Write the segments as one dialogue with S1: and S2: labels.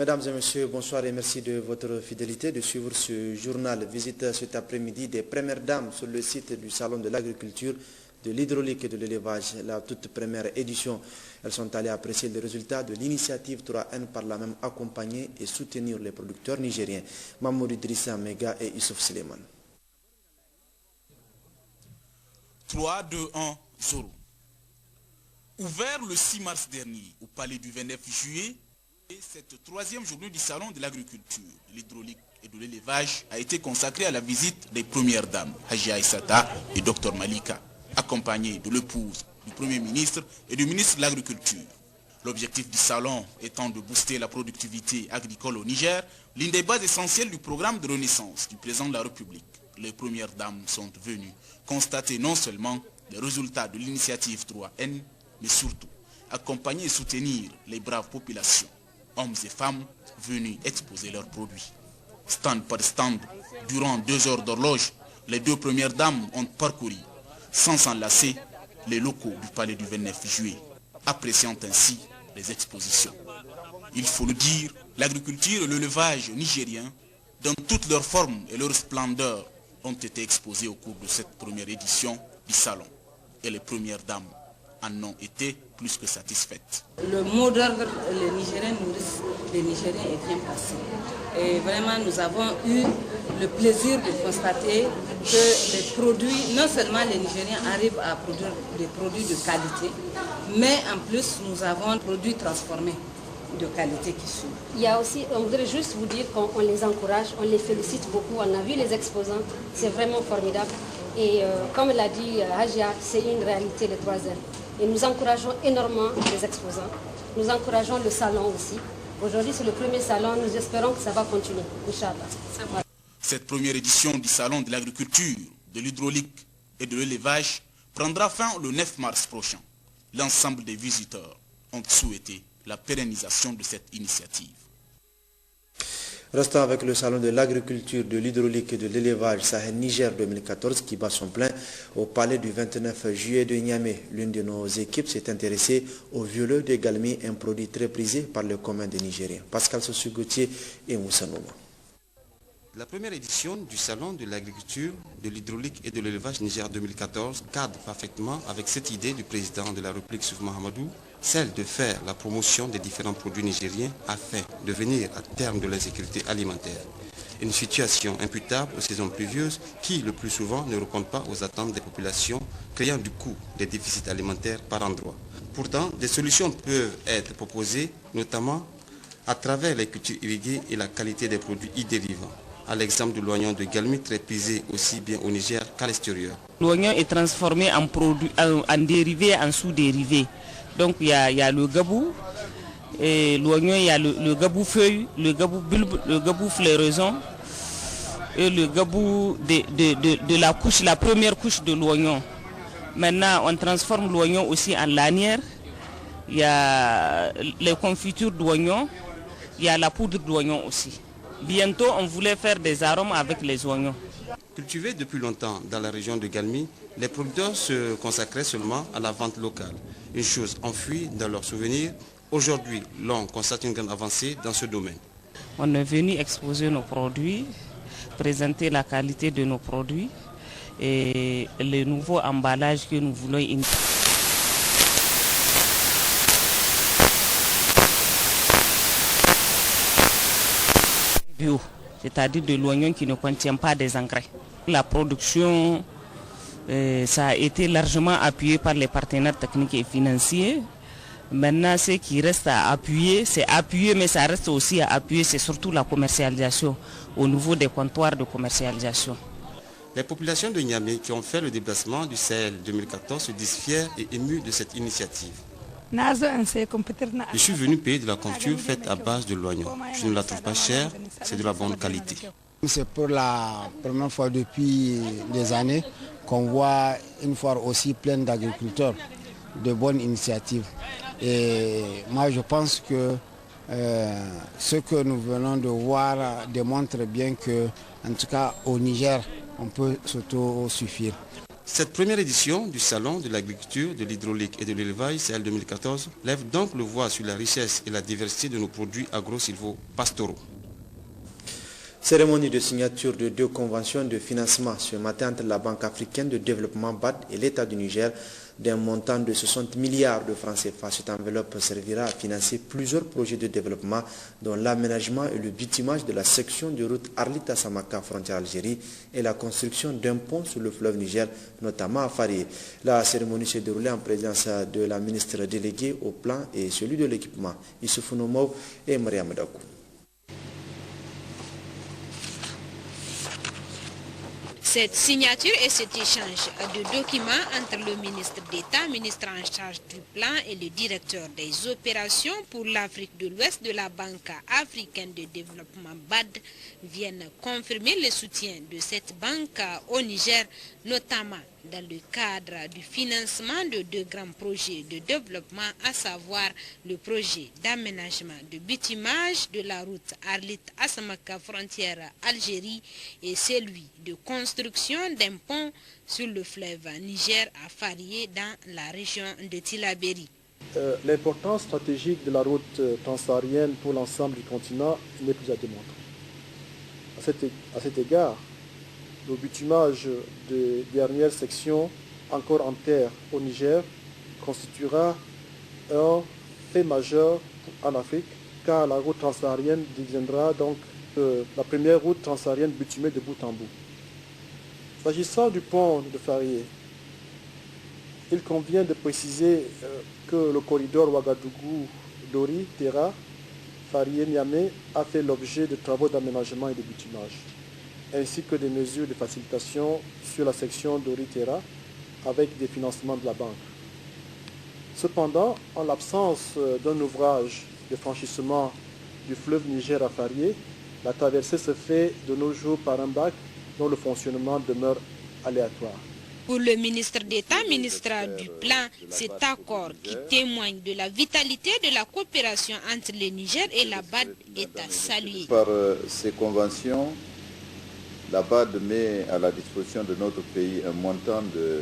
S1: Mesdames et messieurs, bonsoir et merci de votre fidélité de suivre ce journal. Visite cet après-midi des premières dames sur le site du Salon de l'agriculture, de l'hydraulique et de l'élevage, la toute première édition. Elles sont allées apprécier les résultats de l'initiative 3N par la même accompagner et soutenir les producteurs nigériens. Mamoudou Idrissa Mega et Youssouf Suleiman.
S2: 3, 2, 1, 0. Ouvert le 6 mars dernier au palais du 29 juillet, cette troisième journée du Salon de l'agriculture, de l'hydraulique et de l'élevage a été consacrée à la visite des premières dames, Haji Aïssata et Dr Malika, accompagnées de l'épouse du Premier ministre et du ministre de l'Agriculture. L'objectif du salon étant de booster la productivité agricole au Niger, l'une des bases essentielles du programme de renaissance du président de la République. Les premières dames sont venues constater non seulement les résultats de l'initiative 3N, mais surtout accompagner et soutenir les braves populations, hommes et femmes venus exposer leurs produits. Stand par stand, durant 2 heures d'horloge, les 2 premières dames ont parcouru, sans s'en lasser, les locaux du palais du 29 juillet, appréciant ainsi les expositions. Il faut le dire, l'agriculture et l'élevage nigérien, dans toutes leurs formes et leur splendeur, ont été exposés au cours de cette première édition du salon. Et les premières dames en ont été plus que satisfaites.
S3: Le mot d'ordre, les Nigériens nourrissent les Nigériens est bien passé. Et vraiment, nous avons eu le plaisir de constater que les produits, non seulement les Nigériens arrivent à produire des produits de qualité, mais en plus, nous avons des produits transformés de qualité qui sont.
S4: Il y a aussi, on voudrait juste vous dire qu'on les encourage, on les félicite beaucoup. On a vu les exposants, c'est vraiment formidable. Et comme l'a dit Hajia, c'est une réalité les 3 heures. Et nous encourageons énormément les exposants. Nous encourageons le salon aussi. Aujourd'hui, c'est le premier salon. Nous espérons que ça va continuer. Inch'Allah.
S2: Cette première édition du salon de l'agriculture, de l'hydraulique et de l'élevage prendra fin le 9 mars prochain. L'ensemble des visiteurs ont souhaité la pérennisation de cette initiative.
S1: Restons avec le salon de l'agriculture, de l'hydraulique et de l'élevage Sahel Niger 2014 qui bat son plein au palais du 29 juillet de Niamey. L'une de nos équipes s'est intéressée au violeux de Galmi, un produit très prisé par le commun des Nigériens. Pascal Sossu-Gauthier et Moussa Nouma.
S5: La première édition du Salon de l'agriculture, de l'hydraulique et de l'élevage Niger 2014 cadre parfaitement avec cette idée du président de la République Souf Mahamadou, celle de faire la promotion des différents produits nigériens afin de venir à terme de l'insécurité alimentaire. Une situation imputable aux saisons pluvieuses qui, le plus souvent, ne répondent pas aux attentes des populations, créant du coup des déficits alimentaires par endroits. Pourtant, des solutions peuvent être proposées, notamment à travers les cultures irriguées et la qualité des produits y dérivants. À l'exemple de l'oignon de Galmi, très prisé aussi bien au Niger qu'à l'extérieur.
S6: L'oignon est transformé en produit, en dérivé, en sous-dérivé. Donc il y a le gabou, et l'oignon, il y a le gabou feuille, le gabou bulbe, le gabou floraison et le gabou de la couche, la première couche de l'oignon. Maintenant, on transforme l'oignon aussi en lanière. Il y a les confitures d'oignon, il y a la poudre d'oignon aussi. Bientôt, on voulait faire des arômes avec les oignons.
S5: Cultivés depuis longtemps dans la région de Galmi, les producteurs se consacraient seulement à la vente locale. Une chose enfuie dans leurs souvenirs. Aujourd'hui, l'on constate une grande avancée dans ce domaine.
S6: On est venu exposer nos produits, présenter la qualité de nos produits et les nouveaux emballages que nous voulons intégrer. Bio, c'est-à-dire de l'oignon qui ne contient pas des engrais. La production, ça a été largement appuyé par les partenaires techniques et financiers. Maintenant, ce qui reste à appuyer, c'est appuyer, mais ça reste aussi à appuyer, c'est surtout la commercialisation, au niveau des comptoirs de commercialisation.
S5: Les populations de Niamey qui ont fait le déplacement du Sahel 2014 se disent fiers et émus de cette initiative. Je suis venu payer de la confiture faite à base de l'oignon. Je ne la trouve pas chère, c'est de la bonne qualité.
S7: C'est pour la première fois depuis des années qu'on voit une foire aussi pleine d'agriculteurs, de bonnes initiatives. Et moi je pense que ce que nous venons de voir démontre bien que, en tout cas au Niger, on peut s'auto-suffire.
S5: Cette première édition du Salon de l'agriculture, de l'hydraulique et de l'élevage, CL 2014, lève donc le voile sur la richesse et la diversité de nos produits agro-silvo-pastoraux.
S1: Cérémonie de signature de 2 conventions de financement ce matin entre la Banque africaine de développement BAD et l'État du Niger d'un montant de 60 milliards de francs CFA. Cette enveloppe servira à financer plusieurs projets de développement dont l'aménagement et le bitumage de la section de route Arlit-Samaka, frontière Algérie, et la construction d'un pont sur le fleuve Niger, notamment à Farié. La cérémonie s'est déroulée en présence de la ministre déléguée au plan et celui de l'équipement, Issoufou Nomou et Mariam Dakou.
S8: Cette signature et cet échange de documents entre le ministre d'État, ministre en charge du plan et le directeur des opérations pour l'Afrique de l'Ouest de la Banque africaine de développement BAD viennent confirmer le soutien de cette banque au Niger, notamment dans le cadre du financement de 2 grands projets de développement, à savoir le projet d'aménagement de bitumage de la route Arlit-Samaka, frontière Algérie, et celui de construction d'un pont sur le fleuve Niger à Farié dans la région de Tillabéri.
S9: L'importance stratégique de la route transsaharienne pour l'ensemble du continent n'est plus à démontrer. À cet égard, le bitumage des dernières sections encore en terre au Niger constituera un fait majeur en Afrique, car la route transsaharienne deviendra donc la première route transsaharienne bitumée de bout en bout. S'agissant du pont de Farié, il convient de préciser que le corridor Ouagadougou-Dori-Terra, Farié-Niamey, a fait l'objet de travaux d'aménagement et de bitumage, ainsi que des mesures de facilitation sur la section Dori-Terra avec des financements de la banque. Cependant, en l'absence d'un ouvrage de franchissement du fleuve Niger à Farié, la traversée se fait de nos jours par un bac dont le fonctionnement demeure aléatoire.
S8: Pour le ministre d'État, ministre du Plan, cet accord qui témoigne de la vitalité de la coopération entre le Niger et la BAD est à saluer.
S10: Par ces conventions, la BAD met à la disposition de notre pays un montant de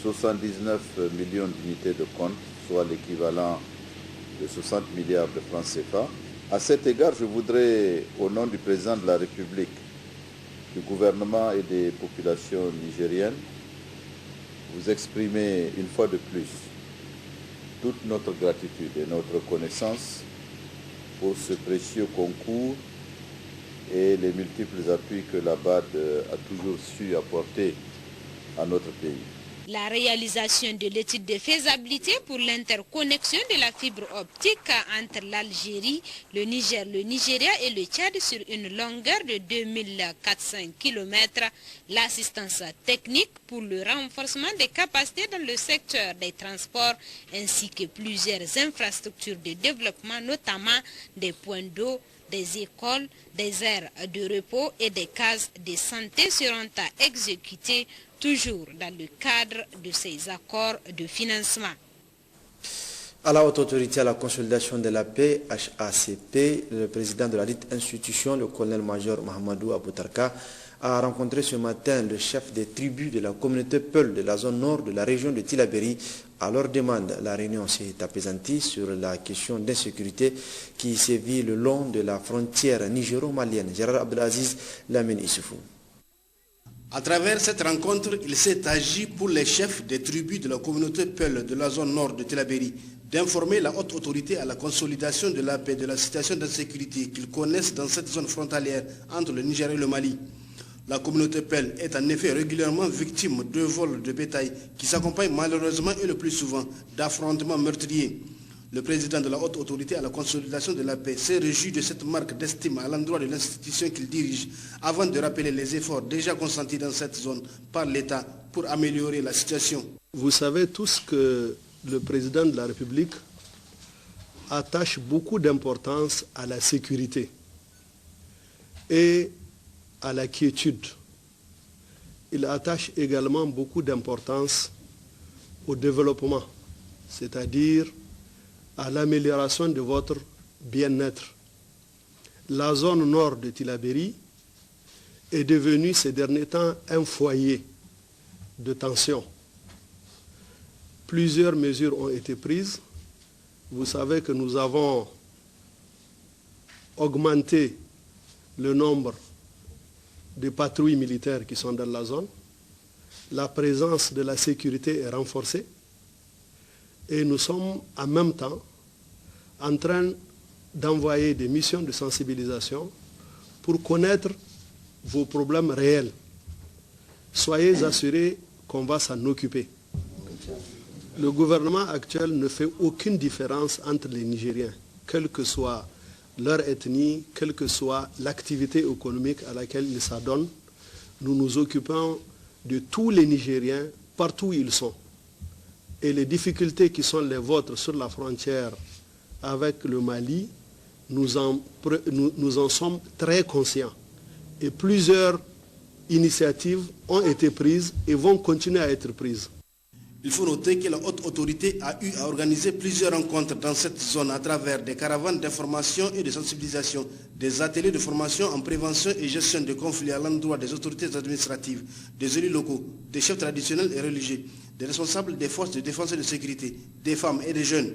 S10: 79 millions d'unités de compte, soit l'équivalent de 60 milliards de francs CFA. À cet égard, je voudrais, au nom du président de la République, du gouvernement et des populations nigériennes, vous exprimer une fois de plus toute notre gratitude et notre reconnaissance pour ce précieux concours et les multiples appuis que la BAD a toujours su apporter à notre pays.
S8: La réalisation de l'étude de faisabilité pour l'interconnexion de la fibre optique entre l'Algérie, le Niger, le Nigeria et le Tchad sur une longueur de 2400 km, l'assistance technique pour le renforcement des capacités dans le secteur des transports ainsi que plusieurs infrastructures de développement, notamment des points d'eau, des écoles, des aires de repos et des cases de santé seront à exécuter toujours dans le cadre de ces accords de financement.
S1: À la Haute Autorité à la Consolidation de la Paix, HACP, le président de la dite institution, le colonel-major Mahamadou Aboutarka, a rencontré ce matin le chef des tribus de la communauté Peul de la zone nord de la région de Tillabéri. À leur demande, la réunion s'est apaisantie sur la question d'insécurité qui sévit le long de la frontière nigéro-malienne. Gérard Abdelaziz, Lamine Issoufou.
S11: À travers cette rencontre, il s'est agi pour les chefs des tribus de la communauté Peul de la zone nord de Tillabéri d'informer la haute autorité à la consolidation de la paix de la situation d'insécurité qu'ils connaissent dans cette zone frontalière entre le Niger et le Mali. La communauté Peul est en effet régulièrement victime de vols de bétail qui s'accompagnent malheureusement et le plus souvent d'affrontements meurtriers. Le président de la haute autorité à la consolidation de la paix s'est réjoui de cette marque d'estime à l'endroit de l'institution qu'il dirige avant de rappeler les efforts déjà consentis dans cette zone par l'État pour améliorer la situation.
S9: Vous savez tous que le président de la République attache beaucoup d'importance à la sécurité et à la quiétude. Il attache également beaucoup d'importance au développement, c'est-à-dire à l'amélioration de votre bien-être. La zone nord de Tillabéri est devenue ces derniers temps un foyer de tension, plusieurs mesures ont été prises. Vous savez que nous avons augmenté le nombre de patrouilles militaires qui sont dans la zone. La présence de la sécurité est renforcée. Et nous sommes en même temps en train d'envoyer des missions de sensibilisation pour connaître vos problèmes réels. Soyez assurés qu'on va s'en occuper. Le gouvernement actuel ne fait aucune différence entre les Nigériens, quelle que soit leur ethnie, quelle que soit l'activité économique à laquelle ils s'adonnent. Nous nous occupons de tous les Nigériens, partout où ils sont. Et les difficultés qui sont les vôtres sur la frontière avec le Mali, nous en sommes très conscients. Et plusieurs initiatives ont été prises et vont continuer à être prises.
S11: Il faut noter que la haute autorité a eu à organiser plusieurs rencontres dans cette zone à travers des caravanes d'information et de sensibilisation, des ateliers de formation en prévention et gestion de conflits à l'endroit des autorités administratives, des élus locaux, des chefs traditionnels et religieux, des responsables des forces de défense et de sécurité, des femmes et des jeunes.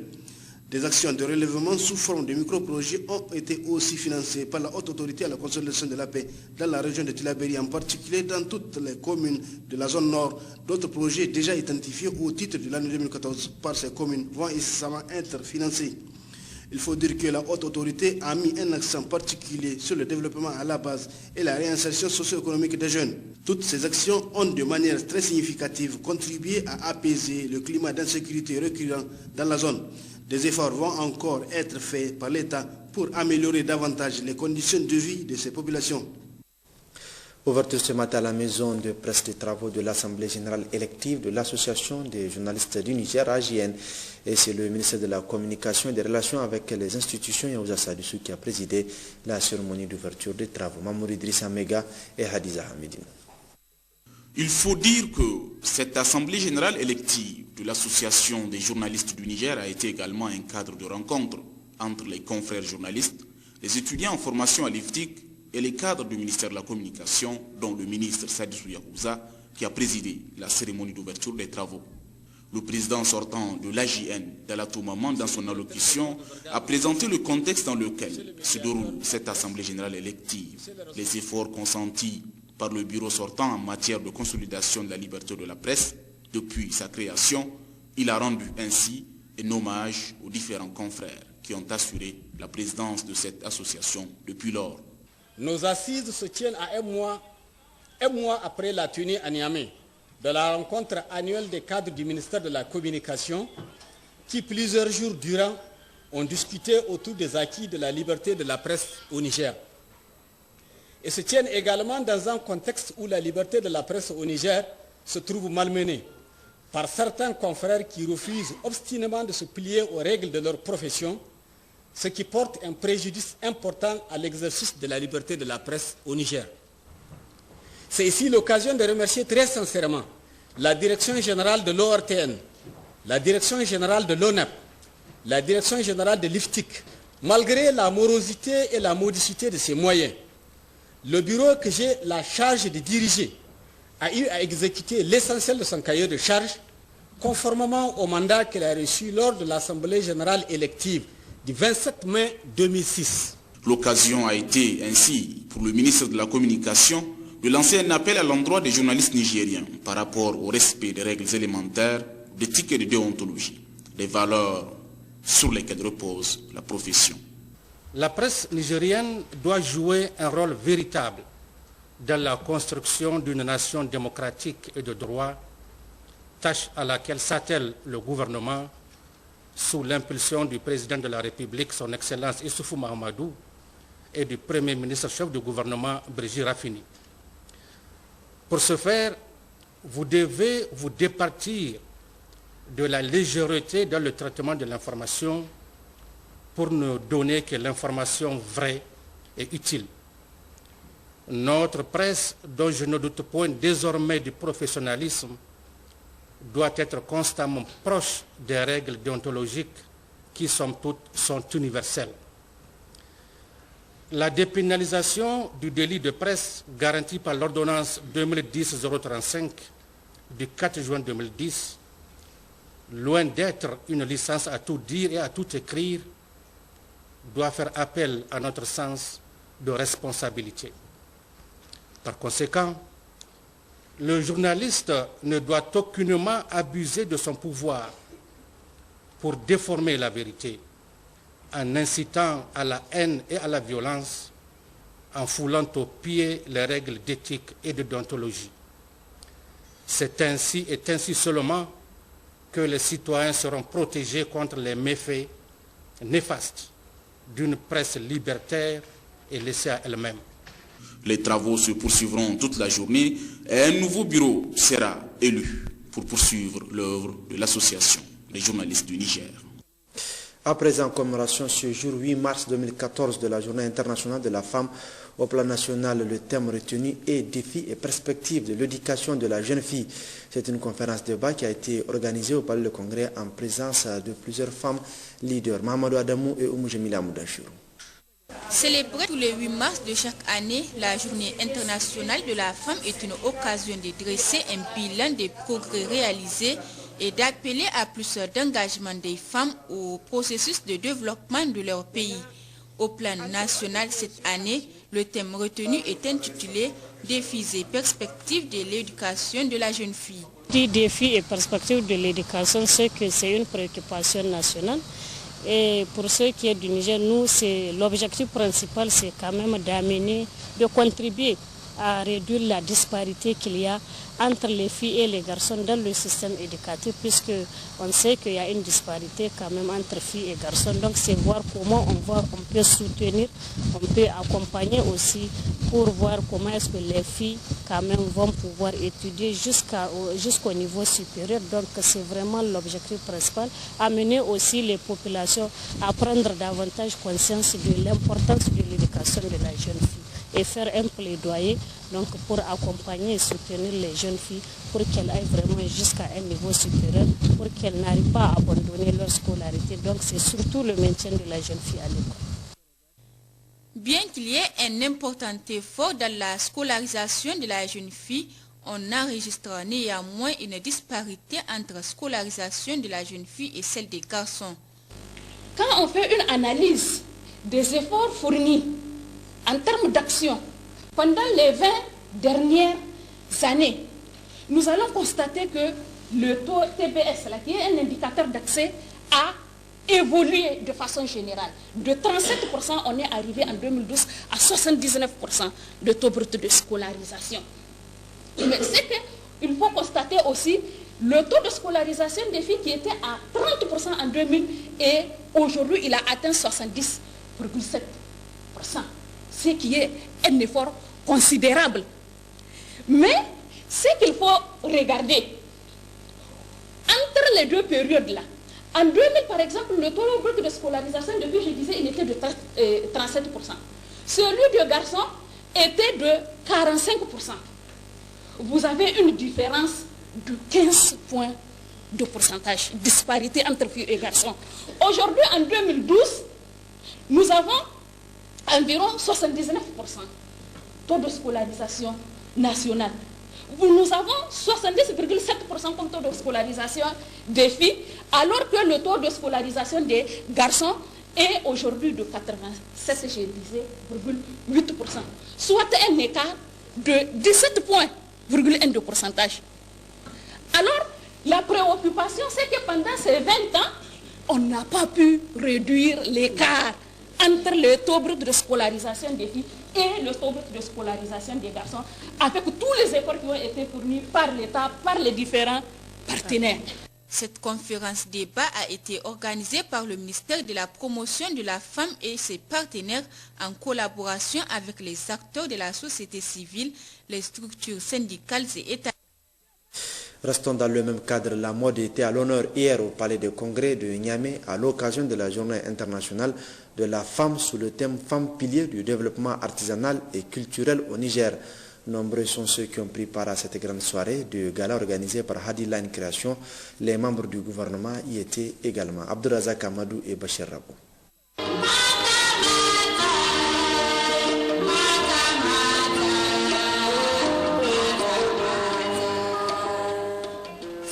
S11: Des actions de relèvement sous forme de micro-projets ont été aussi financées par la haute autorité à la consolidation de la paix dans la région de Tillabéri, en particulier dans toutes les communes de la zone nord. D'autres projets déjà identifiés au titre de l'année 2014 par ces communes vont incessamment être financés. Il faut dire que la haute autorité a mis un accent particulier sur le développement à la base et la réinsertion socio-économique des jeunes. Toutes ces actions ont de manière très significative contribué à apaiser le climat d'insécurité récurrent dans la zone. Des efforts vont encore être faits par l'État pour améliorer davantage les conditions de vie de ces populations.
S1: Ouverture ce matin à la maison de presse des travaux de l'Assemblée générale élective de l'Association des journalistes du Niger, AJN. Et c'est le ministre de la Communication et des Relations avec les institutions, Yaouza Sadissou, qui a présidé la cérémonie d'ouverture des travaux. Mamour Idrissa Mega et Hadiza Hamidine.
S2: Il faut dire que cette Assemblée générale élective de l'Association des journalistes du Niger a été également un cadre de rencontre entre les confrères journalistes, les étudiants en formation à l'IFTIC et les cadres du ministère de la Communication, dont le ministre Sadissou Yaouza, qui a présidé la cérémonie d'ouverture des travaux. Le président sortant de l'AJN, Dalatou Maman, dans son allocution, a présenté le contexte dans lequel se déroule cette Assemblée générale élective, les efforts consentis par le bureau sortant en matière de consolidation de la liberté de la presse depuis sa création. Il a rendu ainsi un hommage aux différents confrères qui ont assuré la présidence de cette association depuis lors.
S12: Nos assises se tiennent à un mois après la tenue à Niamey de la rencontre annuelle des cadres du ministère de la Communication qui, plusieurs jours durant, ont discuté autour des acquis de la liberté de la presse au Niger. Et se tiennent également dans un contexte où la liberté de la presse au Niger se trouve malmenée par certains confrères qui refusent obstinément de se plier aux règles de leur profession, ce qui porte un préjudice important à l'exercice de la liberté de la presse au Niger. C'est ici l'occasion de remercier très sincèrement la Direction générale de l'ORTN, la Direction générale de l'ONEP, la Direction générale de l'IFTIC. Malgré la morosité et la modicité de ses moyens, le bureau que j'ai la charge de diriger a eu à exécuter l'essentiel de son cahier de charges, conformément au mandat qu'il a reçu lors de l'Assemblée générale élective du 27 mai 2006.
S2: L'occasion a été ainsi pour le ministre de la Communication de lancer un appel à l'endroit des journalistes nigériens par rapport au respect des règles élémentaires d'éthique et de déontologie, des valeurs sur lesquelles repose la profession.
S12: La presse nigérienne doit jouer un rôle véritable dans la construction d'une nation démocratique et de droit, tâche à laquelle s'attelle le gouvernement sous l'impulsion du président de la République, son Excellence Issoufou Mahamadou, et du Premier ministre chef du gouvernement, Brigitte Raffini. Pour ce faire, vous devez vous départir de la légèreté dans le traitement de l'information pour ne donner que l'information vraie et utile. Notre presse, dont je ne doute point désormais du professionnalisme, doit être constamment proche des règles déontologiques qui, somme toute, sont universelles. La dépénalisation du délit de presse garantie par l'ordonnance 2010-035 du 4 juin 2010, loin d'être une licence à tout dire et à tout écrire, doit faire appel, à notre sens, de responsabilité. Par conséquent, le journaliste ne doit aucunement abuser de son pouvoir pour déformer la vérité, en incitant à la haine et à la violence, en foulant aux pieds les règles d'éthique et de déontologie. C'est ainsi et ainsi seulement que les citoyens seront protégés contre les méfaits néfastes d'une presse libertaire et laissée à elle-même.
S2: Les travaux se poursuivront toute la journée et un nouveau bureau sera élu pour poursuivre l'œuvre de l'association des journalistes du Niger.
S1: À présent, en commémoration ce jour 8 mars 2014 de la Journée internationale de la femme, au plan national, le thème retenu est défis et perspectives de l'éducation de la jeune fille. C'est une conférence débat qui a été organisée au Palais de Congrès en présence de plusieurs femmes leaders, Mamadou Adamou et Oumou Jemila Moudachirou.
S13: Célébrer tous les 8 mars de chaque année, la Journée internationale de la femme est une occasion de dresser un bilan des progrès réalisés et d'appeler à plus d'engagement des femmes au processus de développement de leur pays. Au plan national cette année, le thème retenu est intitulé « Défis et perspectives de l'éducation de la jeune fille ».
S4: Les défis et perspectives de l'éducation, c'est que c'est une préoccupation nationale. Et pour ce qui est du Niger, nous, l'objectif principal, c'est quand même d'amener, de contribuer à réduire la disparité qu'il y a entre les filles et les garçons dans le système éducatif, puisque on sait qu'il y a une disparité quand même entre filles et garçons. Donc c'est voir comment on peut soutenir, on peut accompagner aussi pour voir comment est-ce que les filles quand même vont pouvoir étudier jusqu'au niveau supérieur. Donc c'est vraiment l'objectif principal, amener aussi les populations à prendre davantage conscience de l'importance de l'éducation de la jeune fille et faire un plaidoyer donc, pour accompagner et soutenir les jeunes filles pour qu'elles aillent vraiment jusqu'à un niveau supérieur, pour qu'elles n'arrivent pas à abandonner leur scolarité. Donc c'est surtout le maintien de la jeune fille à l'école.
S13: Bien qu'il y ait un important effort dans la scolarisation de la jeune fille, on enregistre néanmoins une disparité entre scolarisation de la jeune fille et celle des garçons.
S14: Quand on fait une analyse des efforts fournis en termes d'action, pendant les 20 dernières années, nous allons constater que le taux TBS, qui est un indicateur d'accès, a évolué de façon générale. De 37%, on est arrivé en 2012 à 79% de taux brut de scolarisation. Mais c'est qu'il faut constater aussi le taux de scolarisation des filles qui était à 30% en 2000 et aujourd'hui il a atteint 70,7%. Ce qui est un effort considérable. Mais ce qu'il faut regarder, entre les deux périodes-là, en 2000 par exemple, le taux brut de scolarisation de filles, je disais, il était de 37%. Celui de garçons était de 45%. Vous avez une différence de 15 points de pourcentage, disparité entre filles et garçons. Aujourd'hui, en 2012, nous avons environ 79% taux de scolarisation nationale. Nous avons 70,7% comme taux de scolarisation des filles, alors que le taux de scolarisation des garçons est aujourd'hui de 87, je disais, 8%, soit un écart de 17 points, de pourcentage. Alors, la préoccupation, c'est que pendant ces 20 ans, on n'a pas pu réduire l'écart entre le taux brut de scolarisation des filles et le taux brut de scolarisation des garçons, avec tous les efforts qui ont été fournis par l'État, par les différents partenaires.
S13: Cette conférence débat a été organisée par le ministère de la Promotion de la Femme et ses partenaires en collaboration avec les acteurs de la société civile, les structures syndicales et étatiques.
S1: Restons dans le même cadre. La mode était à l'honneur hier au Palais des Congrès de Niamey à l'occasion de la Journée internationale de la femme sous le thème « Femmes piliers du développement artisanal et culturel au Niger ». Nombreux sont ceux qui ont pris part à cette grande soirée de gala organisée par Hadi Line Création. Les membres du gouvernement y étaient également. Abdourazak Amadou et Bachir Rabou.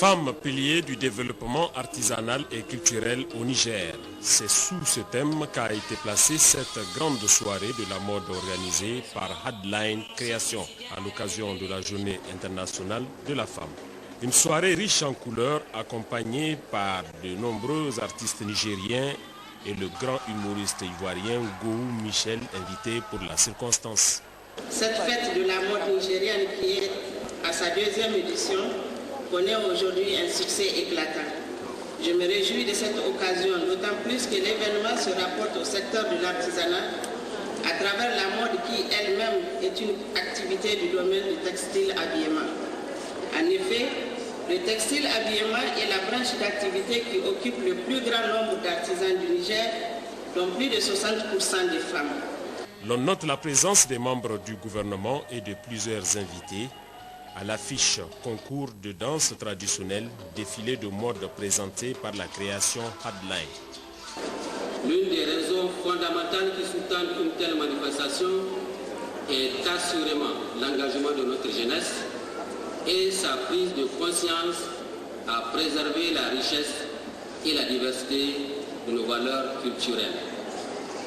S15: Femmes, piliers du développement artisanal et culturel au Niger. C'est sous ce thème qu'a été placée cette grande soirée de la mode organisée par Headline Création à l'occasion de la Journée internationale de la femme. Une soirée riche en couleurs accompagnée par de nombreux artistes nigériens et le grand humoriste ivoirien Gohou Michel invité pour la circonstance.
S16: Cette fête de la mode nigérienne qui est à sa 2e édition connaît aujourd'hui un succès éclatant. Je me réjouis de cette occasion, d'autant plus que l'événement se rapporte au secteur de l'artisanat à travers la mode qui elle-même est une activité du domaine du textile-habillement. En effet, le textile-habillement est la branche d'activité qui occupe le plus grand nombre d'artisans du Niger, dont plus de 60% des femmes.
S15: L'on note la présence des membres du gouvernement et de plusieurs invités. À l'affiche concours de danse traditionnelle, défilé de mode présenté par la création Headline.
S17: L'une des raisons fondamentales qui sous-tendent une telle manifestation est assurément l'engagement de notre jeunesse et sa prise de conscience à préserver la richesse et la diversité de nos valeurs culturelles.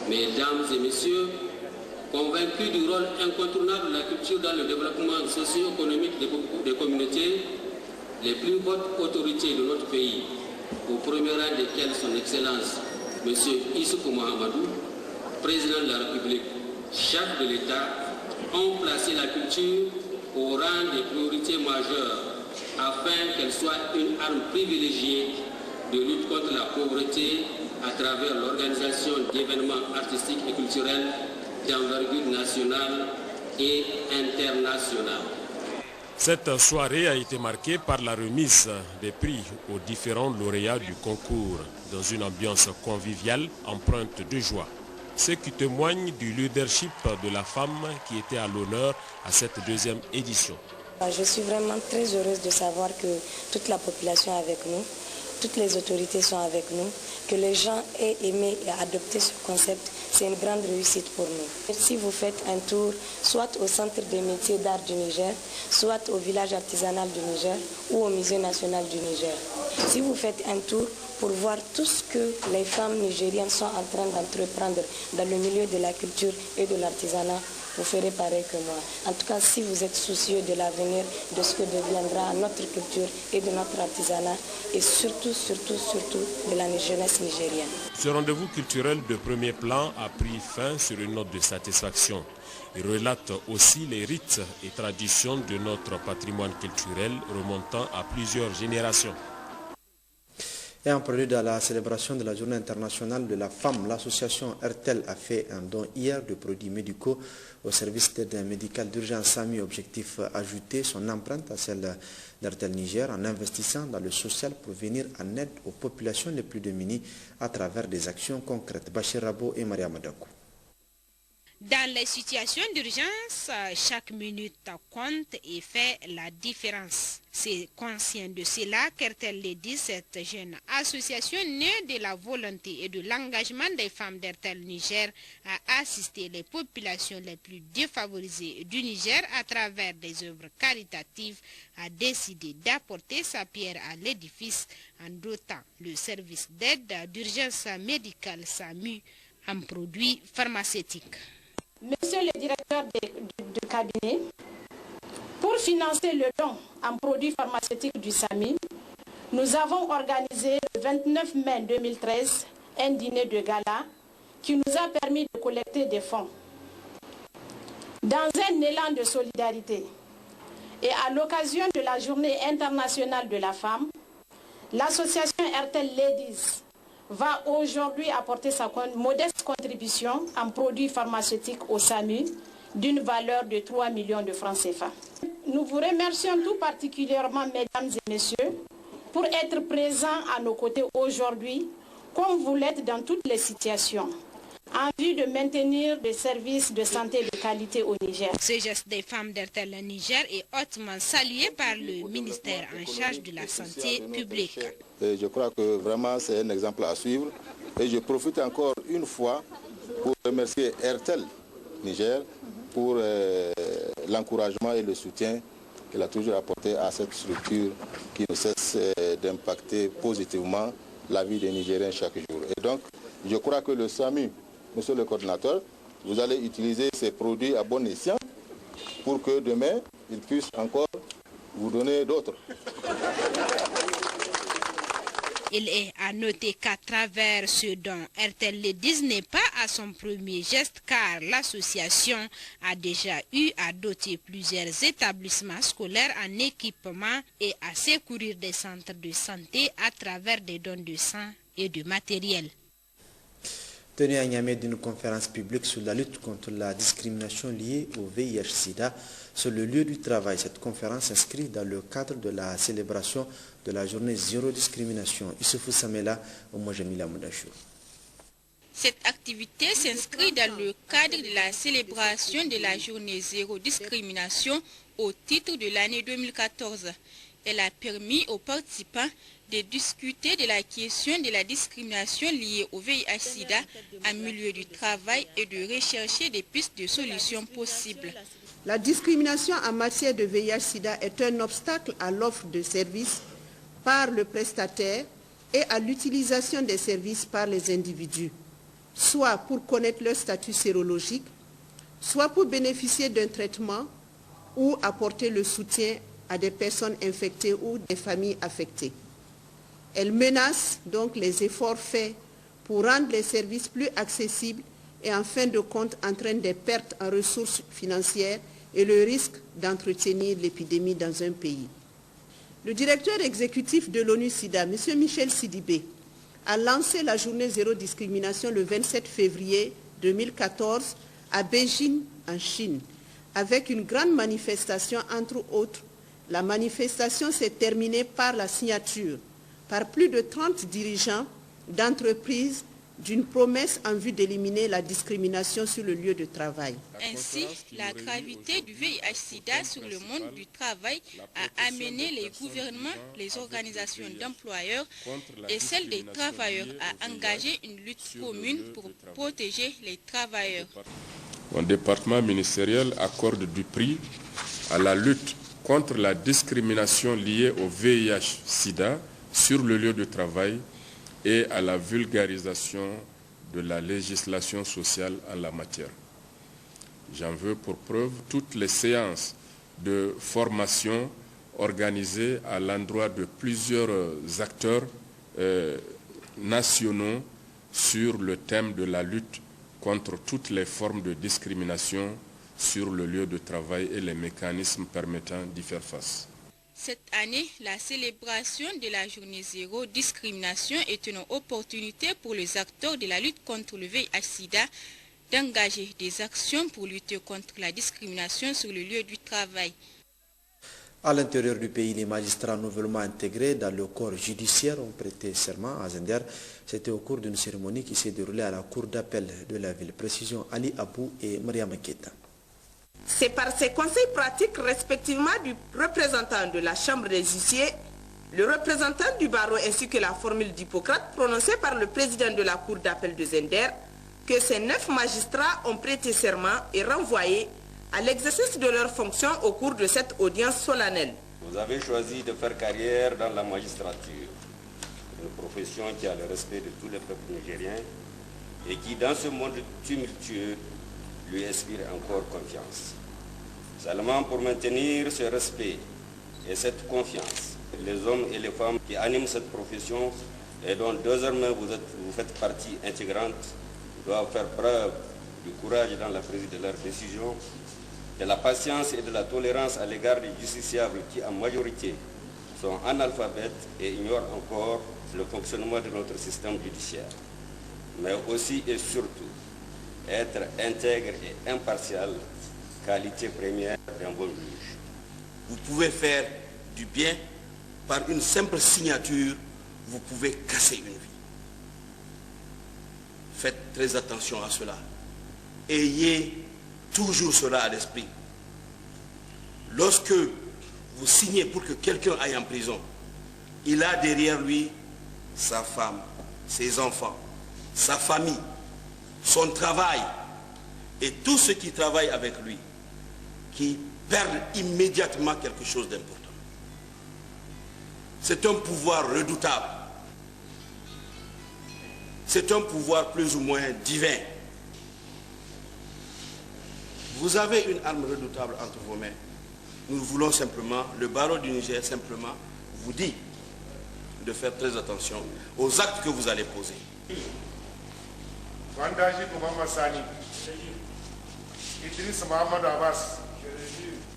S17: Mesdames et messieurs, convaincus du rôle incontournable de la culture dans le développement socio-économique des communautés, les plus hautes autorités de notre pays, au premier rang desquelles son Excellence M. Issoufou Mahamadou, président de la République, chef de l'État, ont placé la culture au rang des priorités majeures afin qu'elle soit une arme privilégiée de lutte contre la pauvreté à travers l'organisation d'événements artistiques et culturels d'envergure nationale et internationale.
S15: Cette soirée a été marquée par la remise des prix aux différents lauréats du concours dans une ambiance conviviale empreinte de joie. Ce qui témoigne du leadership de la femme qui était à l'honneur à cette 2e édition.
S18: Je suis vraiment très heureuse de savoir que toute la population est avec nous, toutes les autorités sont avec nous, que les gens aient aimé et adopté ce concept, c'est une grande réussite pour nous. Si vous faites un tour, soit au Centre des métiers d'art du Niger, soit au village artisanal du Niger ou au Musée national du Niger. Si vous faites un tour pour voir tout ce que les femmes nigériennes sont en train d'entreprendre dans le milieu de la culture et de l'artisanat, vous ferez pareil que moi. En tout cas, si vous êtes soucieux de l'avenir, de ce que deviendra notre culture et de notre artisanat, et surtout de la jeunesse nigérienne.
S15: Ce rendez-vous culturel de premier plan a pris fin sur une note de satisfaction. Il relate aussi les rites et traditions de notre patrimoine culturel remontant à plusieurs générations.
S1: Et en prélude à la célébration de la Journée internationale de la femme, l'association RTL a fait un don hier de produits médicaux au service d'aide médicale d'urgence SAMU. Objectif ajouter son empreinte à celle d'RTL Niger en investissant dans le social pour venir en aide aux populations les plus démunies à travers des actions concrètes. Bachir Rabo et Maria Madakou.
S8: Dans les situations d'urgence, chaque minute compte et fait la différence. C'est conscient de cela qu'RTL Ladies, cette jeune association née de la volonté et de l'engagement des femmes d'RTL Niger, a assisté les populations les plus défavorisées du Niger à travers des œuvres caritatives, a décidé d'apporter sa pierre à l'édifice en dotant le service d'aide d'urgence médicale SAMU en produits pharmaceutiques.
S14: Monsieur le directeur de cabinet, pour financer le don en produits pharmaceutiques du SAMU, nous avons organisé le 29 mai 2013 un dîner de gala qui nous a permis de collecter des fonds. Dans un élan de solidarité et à l'occasion de la Journée internationale de la femme, l'association RTL Ladies va aujourd'hui apporter sa modeste contribution en produits pharmaceutiques au SAMU d'une valeur de 3 millions de francs CFA. Nous vous remercions tout particulièrement, mesdames et messieurs, pour être présents à nos côtés aujourd'hui, comme vous l'êtes dans toutes les situations, en vue de maintenir des services de santé de qualité au Niger.
S8: Ce geste des femmes d'RTL Niger est hautement salué par le ministère en charge de la santé publique.
S19: Et je crois que vraiment c'est un exemple à suivre. Et je profite encore une fois pour remercier RTL Niger pour l'encouragement et le soutien qu'elle a toujours apporté à cette structure qui ne cesse d'impacter positivement la vie des Nigériens chaque jour. Et donc, je crois que le SAMU, monsieur le coordinateur, vous allez utiliser ces produits à bon escient pour que demain, ils puissent encore vous donner d'autres.
S8: Il est à noter qu'à travers ce don, RTL Ladies n'est pas à son premier geste car l'association a déjà eu à doter plusieurs établissements scolaires en équipement et à secourir des centres de santé à travers des dons de sang et de matériel.
S1: Tenue à Niamey d'une conférence publique sur la lutte contre la discrimination liée au VIH-Sida sur le lieu du travail. Cette conférence s'inscrit dans le cadre de la célébration de la journée zéro discrimination. Issoufou Samela, Omojamila Moudachou.
S13: Cette activité s'inscrit dans le cadre de la célébration de la journée zéro discrimination au titre de l'année 2014. Elle a permis aux participants de discuter de la question de la discrimination liée au VIH-Sida en milieu du travail et de rechercher des pistes de solutions possibles.
S20: La discrimination en matière de VIH-Sida est un obstacle à l'offre de services par le prestataire et à l'utilisation des services par les individus, soit pour connaître leur statut sérologique, soit pour bénéficier d'un traitement ou apporter le soutien à des personnes infectées ou des familles affectées. Elle menace donc les efforts faits pour rendre les services plus accessibles et en fin de compte entraîne des pertes en ressources financières et le risque d'entretenir l'épidémie dans un pays. Le directeur exécutif de l'ONU-SIDA, M. Michel Sidibé, a lancé la journée zéro discrimination le 27 février 2014 à Beijing, en Chine, avec une grande manifestation, entre autres. La manifestation s'est terminée par la signature par plus de 30 dirigeants d'entreprises d'une promesse en vue d'éliminer la discrimination sur le lieu de travail.
S13: Ainsi, la gravité du VIH-Sida sur le monde du travail a amené les gouvernements, les organisations d'employeurs et celles des travailleurs à engager une lutte commune pour protéger les travailleurs.
S15: Mon département ministériel accorde du prix à la lutte contre la discrimination liée au VIH-Sida sur le lieu de travail et à la vulgarisation de la législation sociale en la matière. J'en veux pour preuve toutes les séances de formation organisées à l'endroit de plusieurs acteurs nationaux sur le thème de la lutte contre toutes les formes de discrimination sur le lieu de travail et les mécanismes permettant d'y faire face.
S13: Cette année, la célébration de la journée zéro discrimination est une opportunité pour les acteurs de la lutte contre le VIH-Sida d'engager des actions pour lutter contre la discrimination sur le lieu du travail.
S1: À l'intérieur du pays, les magistrats nouvellement intégrés dans le corps judiciaire ont prêté serment à Zender. C'était au cours d'une cérémonie qui s'est déroulée à la cour d'appel de la ville. Précision Ali Abou et Mariam Keta.
S21: C'est par ces conseils pratiques respectivement du représentant de la Chambre des huissiers, le représentant du barreau ainsi que la formule d'Hippocrate prononcée par le président de la cour d'appel de Zender que ces 9 magistrats ont prêté serment et renvoyé à l'exercice de leurs fonctions au cours de cette audience solennelle.
S22: Vous avez choisi de faire carrière dans la magistrature, une profession qui a le respect de tous les peuples nigériens et qui, dans ce monde tumultueux, lui inspire encore confiance. Seulement pour maintenir ce respect et cette confiance, les hommes et les femmes qui animent cette profession et dont désormais vous faites partie intégrante doivent faire preuve du courage dans la prise de leurs décisions, de la patience et de la tolérance à l'égard des justiciables qui en majorité sont analphabètes et ignorent encore le fonctionnement de notre système judiciaire, mais aussi et surtout être intègre et impartial, qualité première d'un bon juge.
S23: Vous pouvez faire du bien par une simple signature, vous pouvez casser une vie. Faites très attention à cela. Ayez toujours cela à l'esprit. Lorsque vous signez pour que quelqu'un aille en prison, il a derrière lui sa femme, ses enfants, sa famille, son travail et tous ceux qui travaillent avec lui, qui perdre immédiatement quelque chose d'important. C'est un pouvoir redoutable. C'est un pouvoir plus ou moins divin. Vous avez une arme redoutable entre vos mains. Nous voulons simplement, le barreau du Niger simplement vous dit de faire très attention aux actes que vous allez poser.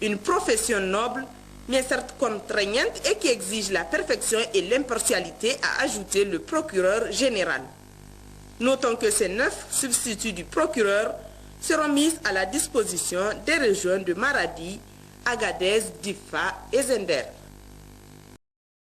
S21: Une profession noble, mais certes contraignante et qui exige la perfection et l'impartialité, a ajouté le procureur général. Notons que ces 9 substituts du procureur seront mis à la disposition des régions de Maradi, Agadez, Diffa et Zender.